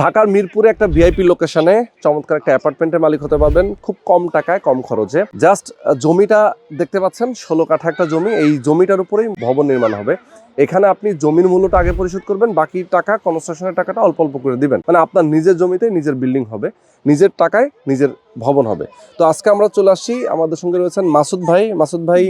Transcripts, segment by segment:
ঢাকার মিরপুরে একটা ভিআইপি লোকেশনে চমৎকার একটা অ্যাপার্টমেন্টের মালিক হতে পারবেন খুব কম টাকায় কম খরচে। জাস্ট জমিটা দেখতে পাচ্ছেন 16 কাঠা একটা জমি, এই জমিটার উপরেই ভবন নির্মাণ হবে। এখানে আপনি জমির মূল্যটা আগে পরিশোধ করবেন, বাকি টাকা কনস্ট্রাকশনের টাকাটা অল্প অল্প করে দিবেন। মানে আপনার নিজের জমিতে নিজের বিল্ডিং হবে, নিজের টাকায় নিজের ভবন হবে। তো আজকে আমরা চলে আসছি, আমাদের সঙ্গে রয়েছেন মাসুদ ভাই। মাসুদ ভাই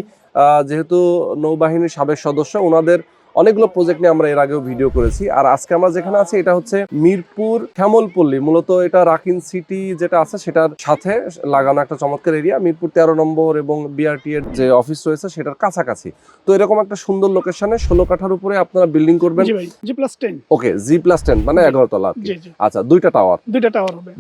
যেহেতু নৌবাহিনীর সাবেক সদস্য, ওনাদের অনেকগুলো প্রজেক্ট নিয়ে আমরা এর আগেও ভিডিও করেছি। আর আজকে আমরা যেখানে আছি এটা হচ্ছে মিরপুর শ্যামলপল্লী, মূলত এটা রাকিন সিটি যেটা আছে সেটার সাথে লাগানো একটা চমৎকার এরিয়া। মিরপুর 13 নম্বর এবং বিআরটি এর যে অফিস রয়েছে সেটার কাছাকাছি। তো এরকম একটা সুন্দর লোকেশনে 16 কাঠার উপরে আপনারা বিল্ডিং করবেন। জি+10। ওকে, G+10 মানে 11 তলা। আচ্ছা, দুইটা টাওয়ার হবে,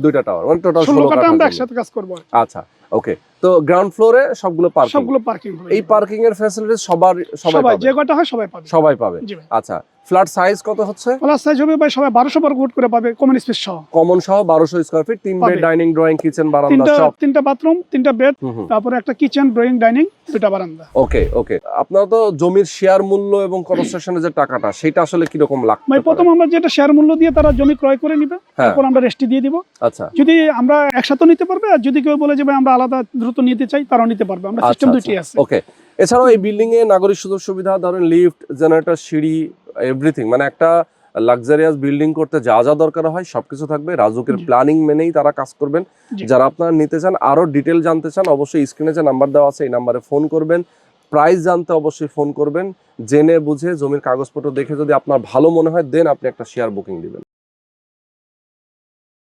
দুইটা টাওয়ার মানে টোটাল 16 কাঠা আমরা একসাথে কাজ করব। আচ্ছা, ওকে। তো গ্রাউন্ড ফ্লোরে সবগুলো পার্কিং হবে। এই পার্কিং এর ফ্যাসিলিটি সবাই পাবে, যে কয়টা হয় সবাই পাবে। আচ্ছা, ফ্ল্যাট সাইজ কত হচ্ছে? ফ্ল্যাট সাইজ হবে ভাই সবাই 1200 বর্গ ফুট করে পাবে, কমন স্পেস সহ। কমন সহ 1200 square feet, 3 bed, dining, drawing, kitchen, বারান্দা সব, 3টা বাথরুম, 3টা বেড, তারপরে একটা কিচেন, ড্রয়িং, ডাইনিং, 2টা বারান্দা। ওকে ওকে। আপনারা তো জমির শেয়ার মূল্য এবং কনস্ট্রাকশনের যে টাকাটা সেটা আসলে কি রকম লাগবে? ভাই প্রথম আমরা যেটা শেয়ার মূল্য দিয়ে তারা জমি ক্রয় করে নিবে, তারপর আমরা রেস্টি দিয়ে দিব। আচ্ছা, যদি আমরা একসাথে নিতে পারবে, আর যদি কেউ বলে যে ভাই আমরা আলাদা দ্রুত নিতে চাই তারাও নিতে পারবে। আমরা সিস্টেম দুটি আছে। ওকে। এছাড়াও এই বিল্ডিং এ নাগরিক সুযোগ সুবিধা, ধরেন লিফট, জেনারেটর, সিঁড়ি, এভরিথিং, মানে একটা লাক্সারিয়াস বিল্ডিং করতে যা যা দরকার হয় সবকিছু থাকবে। রাজুকের প্ল্যানিং মেনেই তারা কাজ করবেন। যারা আপনারা নিতে চান, আরো ডিটেল জানতে চান, অবশ্যই স্ক্রিনে যে নাম্বার দেওয়া আছে এই নাম্বারে ফোন করবেন। প্রাইস জানতে অবশ্যই ফোন করবেন। জেনে বুঝে জমির কাগজপত্র দেখে যদি আপনার ভালো মনে হয় দেন আপনি একটা শেয়ার বুকিং দিবেন।